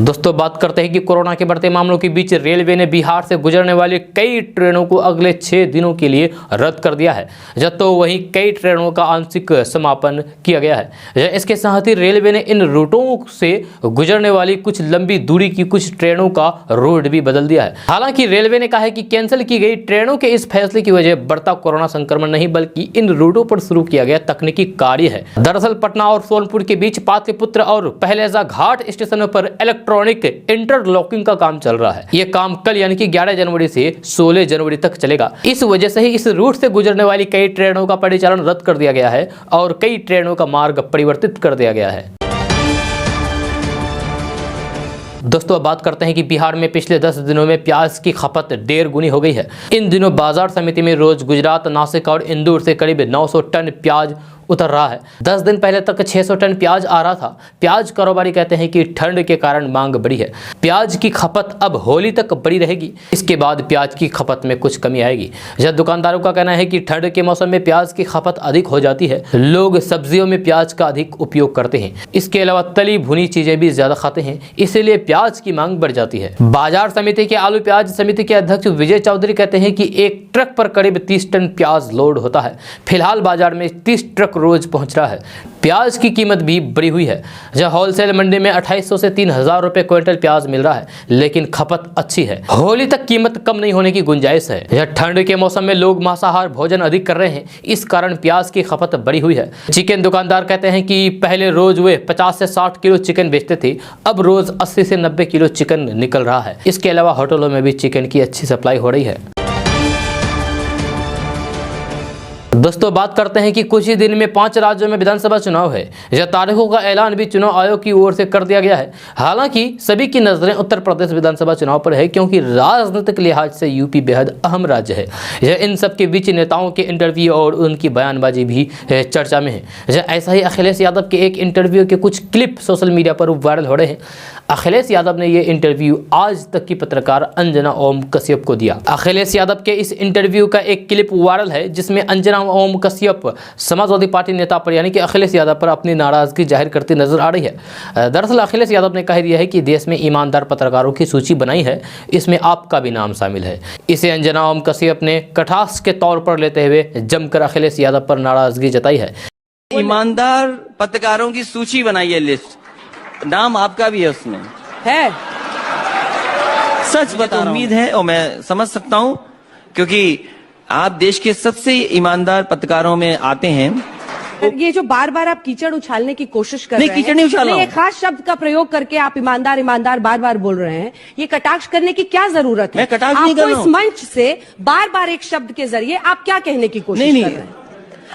दोस्तों बात करते हैं कि कोरोना के बढ़ते मामलों के बीच रेलवे ने बिहार से गुजरने वाली कई ट्रेनों को अगले 6 दिनों के लिए रद्द कर दिया है, जब तो वहीं कई ट्रेनों का आंशिक समापन किया गया है। इसके साथ ही रेलवे ने इन रूटों से गुजरने वाली कुछ लंबी दूरी की कुछ ट्रेनों का रूट भी बदल दिया है। हालांकि रेलवे ने कहा है कि कैंसिल की गई ट्रेनों के इस फैसले की वजह बढ़ता कोरोना संक्रमण नहीं बल्कि इन रूटों पर शुरू किया गया तकनीकी कार्य है। दरअसल पटना और सोनपुर के बीच पाटलिपुत्र और पहलेजा घाट स्टेशनों पर इलेक्ट्रॉनिक इंटरलॉकिंग का काम चल रहा है। यह काम कल यानी कि 11 जनवरी से 16 जनवरी तक चलेगा। इस वजह से ही इस रूट से गुजरने वाली कई ट्रेनों का परिचालन रद्द कर दिया गया है और कई ट्रेनों का मार्ग परिवर्तित कर दिया गया है। दोस्तों अब बात करते हैं कि बिहार में पिछले 10 दिनों में प्याज की खपत 1.5 गुनी हो गई है। इन दिनों बाजार समिति में रोज गुजरात, नासिक और इंदौर से करीब 900 टन प्याज उतर रहा है। 10 दिन पहले तक 600 टन प्याज आ रहा था। प्याज कारोबारी कहते हैं कि ठंड के कारण मांग बढ़ी है। प्याज की खपत अब होली तक बढ़ी रहेगी। इसके बाद प्याज की खपत में कुछ कमी आएगी। जब दुकानदारों का कहना है कि ठंड के मौसम में प्याज की खपत अधिक हो जाती है। लोग सब्जियों में प्याज का अधिक उपयोग करते हैं। इसके अलावा तली भुनी चीजें भी ज्यादा खाते हैं, इसीलिए प्याज की मांग बढ़ जाती है। बाजार समिति के आलू प्याज समिति के अध्यक्ष विजय चौधरी कहते हैं कि एक ट्रक पर करीब 30 टन प्याज लोड होता है। फिलहाल बाजार में 30 ट्रक रोज पहुंच रहा है। प्याज की कीमत भी बढ़ी हुई है। जहां होलसेल मंडी में 2800 से 3000 रुपए क्विंटल प्याज मिल रहा है, लेकिन खपत अच्छी है। होली तक कीमत कम नहीं होने की गुंजाइश है। यह ठंड के मौसम में लोग मांसाहार भोजन अधिक कर रहे हैं, इस कारण प्याज की खपत बढ़ी हुई है। चिकन दुकानदार कहते हैं कि पहले रोज वे 50 से 60 किलो चिकन बेचते थे, अब रोज 80 से 90 किलो चिकन निकल रहा है। इसके अलावा होटलों में भी चिकन की अच्छी सप्लाई हो रही है। दोस्तों बात करते हैं कि कुछ ही दिन में 5 राज्यों में विधानसभा चुनाव है। यह तारीखों का ऐलान भी चुनाव आयोग की ओर से कर दिया गया है। हालांकि सभी की नजरें उत्तर प्रदेश विधानसभा चुनाव पर है, क्योंकि राजनीतिक लिहाज से यूपी बेहद अहम राज्य है। यह इन सब के बीच नेताओं के इंटरव्यू और उनकी बयानबाजी भी चर्चा में है। यह ऐसा ही अखिलेश यादव के एक इंटरव्यू के कुछ क्लिप सोशल मीडिया पर वायरल हो रहे हैं। अखिलेश यादव ने यह इंटरव्यू आज तक की पत्रकार अंजना ओम कश्यप को दिया। अखिलेश यादव के इस इंटरव्यू का एक क्लिप वायरल है, जिसमें अंजना ओम कश्यप समाजवादी पार्टी नेता पर यानी कि अखिलेश यादव पर अपनी नाराजगी जाहिर करती नजर आ रही है। दरअसल अखिलेश यादव ने कह दिया है कि देश में ईमानदार पत्रकारों की सूची बनाई है, इसमें आपका भी नाम शामिल है। इसे अंजना ओम कश्यप ने कटाक्ष के तौर पर लेते हुए जमकर अखिलेश यादव पर नाराजगी जताई है।
ईमानदार पत्रकारों की सूची बनाई है, लिस्ट, नाम आपका भी है उसमें
है।
सच बता उम्मीद है और मैं समझ सकता हूं, क्योंकि आप देश के सबसे ईमानदार पत्रकारों में आते हैं।
ये जो बार बार आप कीचड़ उछालने की कोशिश कर रहे हैं,
कीचड़ नहीं उछाल रहा हूं।
एक खास शब्द का प्रयोग करके आप ईमानदार ईमानदार बार बार बोल रहे हैं, ये कटाक्ष करने की क्या जरूरत है?
मैं कटाक्ष नहीं कर रहा हूं।
इस मंच से बार बार एक शब्द के जरिए आप क्या कहने की कोशिश कर रहे हैं?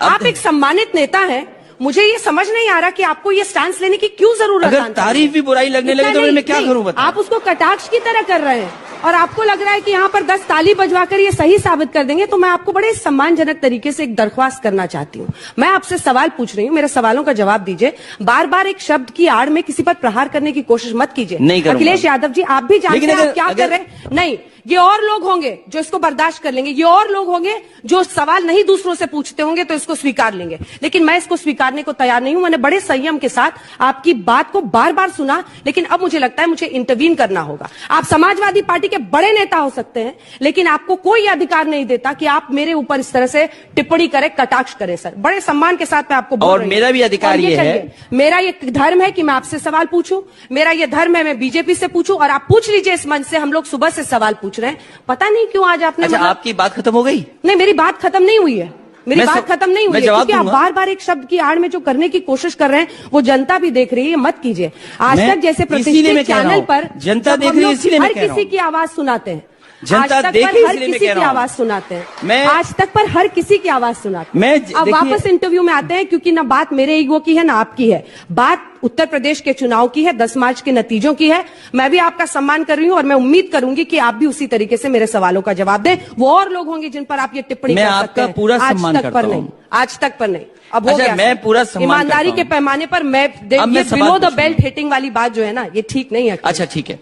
आप एक सम्मानित नेता हैं, मुझे ये समझ नहीं आ रहा कि आपको ये स्टैंड लेने की क्यों जरूरत है?
अगर तारीफ भी बुराई लगने लगे तो मैं क्या करूं बता?
आप उसको कटाक्ष की तरह कर रहे हैं और आपको लग रहा है कि यहाँ पर 10 ताली बजवाकर ये सही साबित कर देंगे। तो मैं आपको बड़े सम्मानजनक तरीके से एक दरख्वास्त करना चाहती हूँ। मैं आपसे सवाल पूछ रही हूँ, मेरे सवालों का जवाब दीजिए। बार बार एक शब्द की आड़ में किसी पर प्रहार करने की कोशिश मत कीजिए। अखिलेश यादव जी, आप भी जानते हैं आप क्या कर रहे हैं। नहीं, ये और लोग होंगे जो इसको बर्दाश्त कर लेंगे, ये और लोग होंगे जो सवाल नहीं दूसरों से पूछते होंगे तो इसको स्वीकार लेंगे, लेकिन मैं इसको स्वीकारने को तैयार नहीं हूं। मैंने बड़े संयम के साथ आपकी बात को बार बार सुना, लेकिन अब मुझे लगता है मुझे इंटरवीन करना होगा। आप समाजवादी पार्टी के बड़े नेता हो सकते हैं, लेकिन आपको कोई अधिकार नहीं देता कि आप मेरे ऊपर इस तरह से टिप्पणी करें, कटाक्ष करें। सर, बड़े सम्मान के साथ मैं आपको बोल रही हूं।
और मेरा भी अधिकार ये है,
मेरा ये धर्म है कि मैं आपसे सवाल पूछूं, मेरा ये धर्म है मैं बीजेपी से पूछूं, और आप पूछ लीजिए इस मंच से। हम लोग सुबह से सवाल पूछ रहे हैं, पता नहीं क्यों आज आपने
आपकी बात खत्म हो गई?
नहीं, मेरी बात खत्म नहीं हुई है, मेरी बात खत्म नहीं हुई है, क्योंकि आप बार बार एक शब्द की आड़ में जो करने की कोशिश कर रहे हैं वो जनता भी देख रही है। मत कीजिए। आज तक जैसे प्रतिष्ठित चैनल पर
जनता देख रही है, इसीलिए
हर किसी की आवाज सुनाते हैं,
जनता देख रही है, इसलिए मैं कह रहा हूं।
आवाज सुनाते हैं, आज तक पर हर किसी की आवाज सुनाते हैं। अब वापस इंटरव्यू में आते हैं, क्योंकि ना बात मेरे ईगो की है ना आपकी है, बात उत्तर प्रदेश के चुनाव की है, 10 मार्च के नतीजों की है। मैं भी आपका सम्मान कर रही हूं और मैं उम्मीद करूंगी कि आप भी उसी तरीके से मेरे सवालों का जवाब दें। वो और लोग होंगे जिन पर आप ये टिप्पणी कर सकते हैं।
पूरा सम्मान करता हूं।
आज तक पर नहीं, अब हो गया।
मैं पूरा सम्मान
ईमानदारी के पैमाने पर मैं बिलो द बेल्ट हिटिंग वाली बात जो है ना, ये ठीक नहीं है।
अच्छा ठीक है,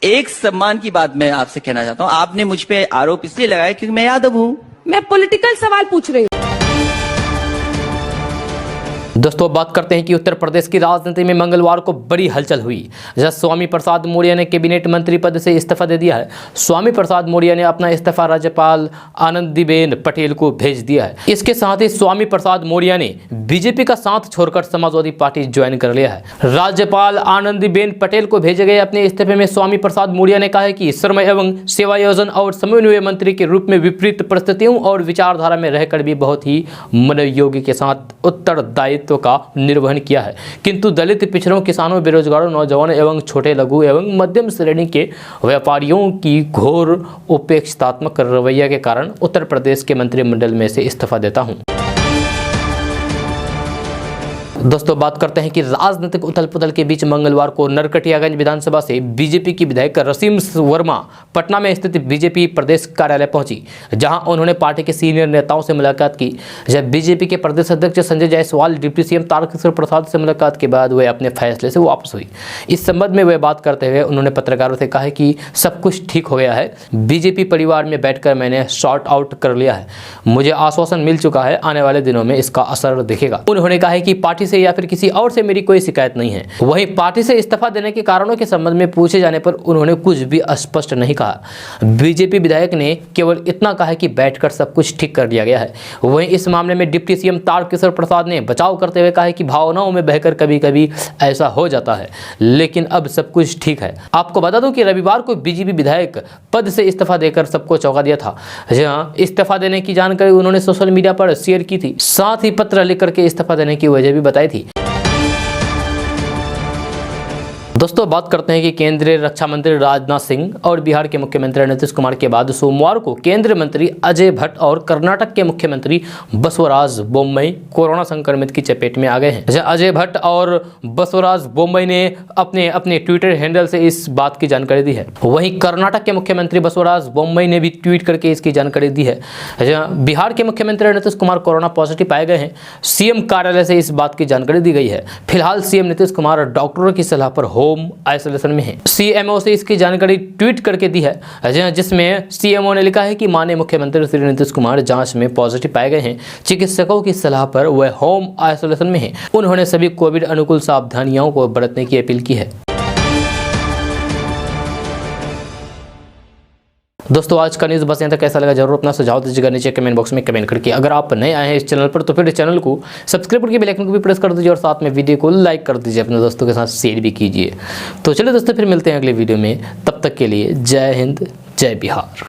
एक सम्मान की बात मैं आपसे कहना चाहता हूं। आपने मुझ पे आरोप इसलिए लगाया क्योंकि मैं यादव हूं।
मैं पॉलिटिकल सवाल पूछ रही हूं।
दोस्तों बात करते हैं कि उत्तर प्रदेश की राजनीति में मंगलवार को बड़ी हलचल हुई जब स्वामी प्रसाद मौर्य ने कैबिनेट मंत्री पद से इस्तीफा दे दिया है। स्वामी प्रसाद मौर्य ने अपना इस्तीफा राज्यपाल आनंदीबेन पटेल को भेज दिया है। इसके साथ ही स्वामी प्रसाद मौर्य ने बीजेपी का साथ छोड़कर समाजवादी पार्टी ज्वाइन कर लिया है। राज्यपाल आनंदीबेन पटेल को भेजे गए अपने इस्तीफे में स्वामी प्रसाद मौर्य ने कहा है कि श्रम एवं सेवायोजन और समन्वय मंत्री के रूप में विपरीत परिस्थितियों और विचारधारा में रहकर भी बहुत ही मनोयोगी के साथ उत्तरदायित्व का निर्वहन किया है, किंतु दलित, पिछड़ों, किसानों, बेरोजगारों, नौजवानों एवं छोटे लघु एवं मध्यम श्रेणी के व्यापारियों की घोर उपेक्षात्मक रवैया के कारण उत्तर प्रदेश के मंत्रिमंडल में से इस्तीफा देता हूं। दोस्तों बात करते हैं कि राजनीतिक उथल पुथल के बीच मंगलवार को नरकटियागंज विधानसभा से बीजेपी की विधायक रसीम वर्मा पटना में स्थित बीजेपी प्रदेश कार्यालय पहुंची, जहां उन्होंने पार्टी के सीनियर नेताओं से मुलाकात की। जब बीजेपी के प्रदेश अध्यक्ष संजय जायसवाल, डिप्टी सीएम तारकिशोर प्रसाद से मुलाकात के बाद वे अपने फैसले से वापस हुई। इस संबंध में वे बात करते हुए उन्होंने पत्रकारों से कहा कि सब कुछ ठीक हो गया है, बीजेपी परिवार में बैठकर मैंने सॉर्ट आउट कर लिया है, मुझे आश्वासन मिल चुका है, आने वाले दिनों में इसका असर दिखेगा। उन्होंने कहा कि पार्टी से या फिर किसी और से मेरी कोई शिकायत नहीं है। वहीं पार्टी से इस्तीफा देने के कारणों के संबंध में पूछे जाने पर उन्होंने कुछ भी स्पष्ट नहीं कहा। बीजेपी विधायक ने केवल इतना कहा कि बैठकर सब कुछ ठीक कर दिया गया है। वहीं इस मामले में डिप्टी सीएम तारकिशोर प्रसाद ने बचाव करते हुए कहा कि भावनाओं में बहकर कभी कभी ऐसा हो जाता है, लेकिन अब सब कुछ ठीक है। आपको बता दूं कि रविवार को बीजेपी विधायक पद से इस्तीफा देकर सबको चौंका दिया था। जहां इस्तीफा देने की जानकारी उन्होंने सोशल मीडिया पर शेयर की थी, साथ ही पत्र लिखकर के इस्तीफा देने की वजह भी बताई थी। दोस्तों बात करते हैं कि केंद्रीय रक्षा मंत्री राजनाथ सिंह और बिहार के मुख्यमंत्री नीतीश कुमार के बाद सोमवार को केंद्रीय मंत्री अजय भट्ट और कर्नाटक के मुख्यमंत्री बसवराज बोम्मई कोरोना संक्रमित की चपेट में आ गए हैं। अजय भट्ट और बसवराज बोम्मई ने अपने ट्विटर हैंडल से इस बात की जानकारी दी है। वहीं कर्नाटक के मुख्यमंत्री बसवराज बोम्मई ने भी ट्वीट करके इसकी जानकारी दी है। बिहार के मुख्यमंत्री नीतीश कुमार कोरोना पॉजिटिव पाए गए हैं। सीएम कार्यालय से इस बात की जानकारी दी गई है। फिलहाल सीएम नीतीश कुमार डॉक्टरों की सलाह पर होम आइसोलेशन में है। सीएमओ से इसकी जानकारी ट्वीट करके दी है, जिसमें सीएमओ ने लिखा है कि माननीय मुख्यमंत्री श्री नीतीश कुमार जांच में पॉजिटिव पाए गए हैं। चिकित्सकों की सलाह पर वह होम आइसोलेशन में हैं। उन्होंने सभी कोविड अनुकूल सावधानियों को बरतने की अपील की है। दोस्तों आज का न्यूज़ बस यहाँ तक। कैसा लगा जरूर अपना सुझाव दीजिएगा नीचे कमेंट बॉक्स में कमेंट करके। अगर आप नए आए हैं इस चैनल पर तो फिर चैनल को सब्सक्राइब करके बेल आइकन को भी प्रेस कर दीजिए और साथ में वीडियो को लाइक कर दीजिए, अपने दोस्तों के साथ शेयर भी कीजिए। तो चलिए दोस्तों फिर मिलते हैं अगले वीडियो में, तब तक के लिए जय हिंद जय बिहार।